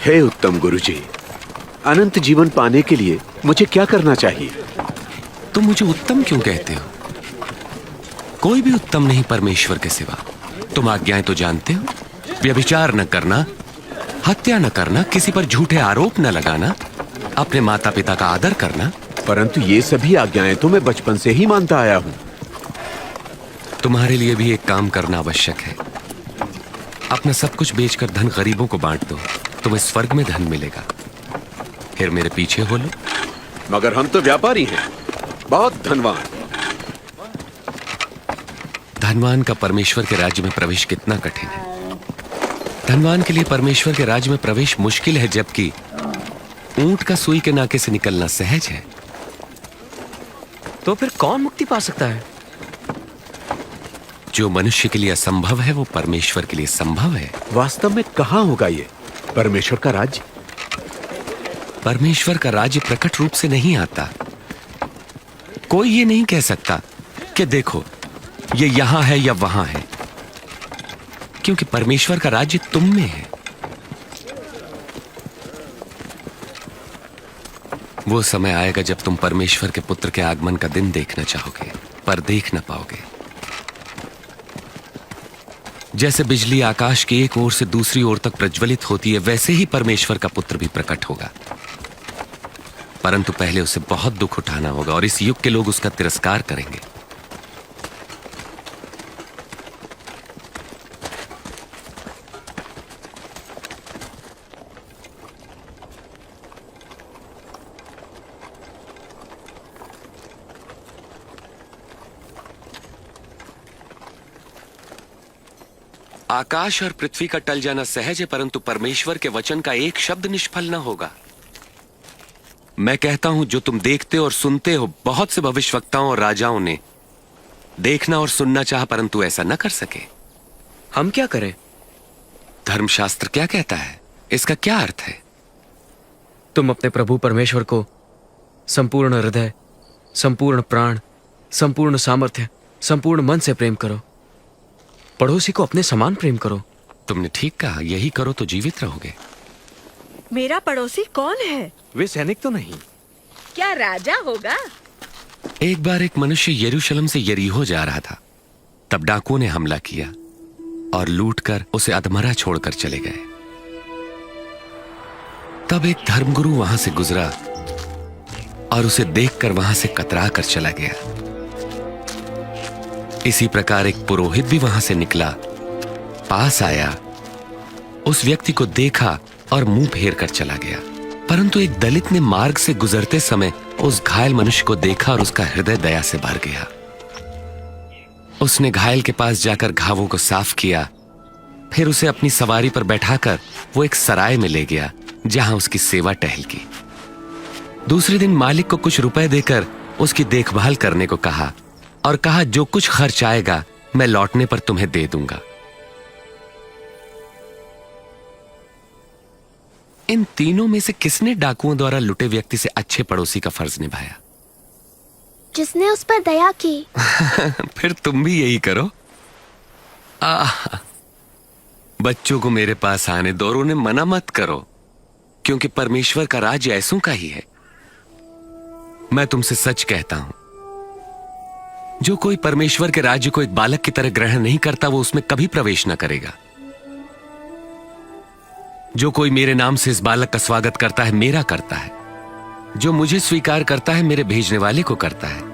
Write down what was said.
हे उत्तम गुरुजी, अनंत जीवन पाने के लिए मुझे क्या करना चाहिए? तुम मुझे उत्तम क्यों कहते हो? कोई भी उत्तम नहीं परमेश्वर के सिवा। तुम आज्ञाएं तो जानते हो, व्यभिचार न करना, हत्या न करना, किसी पर झूठे आरोप न लगाना, अपने माता पिता का आदर करना। परंतु ये सभी आज्ञाएं तो मैं बचपन से ही मानता आया हूँ। तुम्हारे लिए भी एक काम करना आवश्यक है। अपना सब कुछ बेचकर धन गरीबों को बांट दो, तुम्हें स्वर्ग में धन मिलेगा। फिर मेरे पीछे हो लो। मगर हम तो व्यापारी हैं, बहुत धनवान। धनवान का परमेश्वर के राज्य में प्रवेश कितना कठिन है। धनवान के लिए परमेश्वर के राज्य में प्रवेश मुश्किल है, जबकि ऊंट का सुई के नाके से निकलना सहज है। तो फिर कौन मुक्ति पा सकता है? जो मनुष्य के लिए असंभव है वो परमेश्वर के लिए संभव है। वास्तव में कहाँ होगा ये परमेश्वर का राज्य? परमेश्वर का राज्य प्रकट रूप से नहीं आता। कोई ये नहीं कह सकता कि देखो ये यहां है या वहां है, क्योंकि परमेश्वर का राज्य तुम में है। वो समय आएगा जब तुम परमेश्वर के पुत्र के आगमन का दिन देखना चाहोगे, पर देख ना पाओगे। जैसे बिजली आकाश की एक ओर से दूसरी ओर तक प्रज्वलित होती है, वैसे ही परमेश्वर का पुत्र भी प्रकट होगा। परंतु पहले उसे बहुत दुख उठाना होगा और इस युग के लोग उसका तिरस्कार करेंगे। आकाश और पृथ्वी का टल जाना सहज है, परंतु परमेश्वर के वचन का एक शब्द निष्फल न होगा। मैं कहता हूं, जो तुम देखते और सुनते हो, बहुत से भविष्यवक्ताओं और राजाओं ने देखना और सुनना चाहा, परंतु ऐसा न कर सके। हम क्या करें? धर्मशास्त्र क्या कहता है? इसका क्या अर्थ है? तुम अपने प्रभु परमेश्वर को संपूर्ण हृदय, संपूर्ण प्राण, संपूर्ण सामर्थ्य, संपूर्ण मन से प्रेम करो। पड़ोसी को अपने समान प्रेम करो। तुमने ठीक कहा, यही करो तो जीवित रहोगे। मेरा पड़ोसी कौन है? वे सैनिक तो नहीं। क्या राजा होगा? एक बार एक मनुष्य यरूशलेम से यरीहो जा रहा था। तब डाकुओं ने हमला किया और लूटकर उसे अधमरा छोड़कर चले गए। तब एक धर्मगुरु वहां से गुजरा और उसे देखकर वहां से कतरा कर चला गया। इसी प्रकार एक पुरोहित भी वहां से निकला, पास आया, उस व्यक्ति को देखा और मुंह फेर कर चला गया। परंतु एक दलित ने मार्ग से गुजरते समय उस घायल मनुष्य को देखा और उसका हृदय दया से भर गया। उसने घायल के पास जाकर घावों को साफ किया, फिर उसे अपनी सवारी पर बैठाकर वो एक सराय में ले गया, जहां उसकी सेवा टहल की। दूसरे दिन मालिक को कुछ रुपए देकर उसकी देखभाल करने को कहा और कहा, जो कुछ खर्च आएगा मैं लौटने पर तुम्हें दे दूंगा। इन तीनों में से किसने डाकुओं द्वारा लुटे व्यक्ति से अच्छे पड़ोसी का फर्ज निभाया? जिसने उस पर दया की। फिर तुम भी यही करो। बच्चों को मेरे पास आने दो और उन्हें मना मत करो, क्योंकि परमेश्वर का राज्य ऐसों का ही है। मैं तुमसे सच कहता हूं, जो कोई परमेश्वर के राज्य को एक बालक की तरह ग्रहण नहीं करता, वो उसमें कभी प्रवेश न करेगा। जो कोई मेरे नाम से इस बालक का स्वागत करता है, मेरा करता है। जो मुझे स्वीकार करता है, मेरे भेजने वाले को करता है।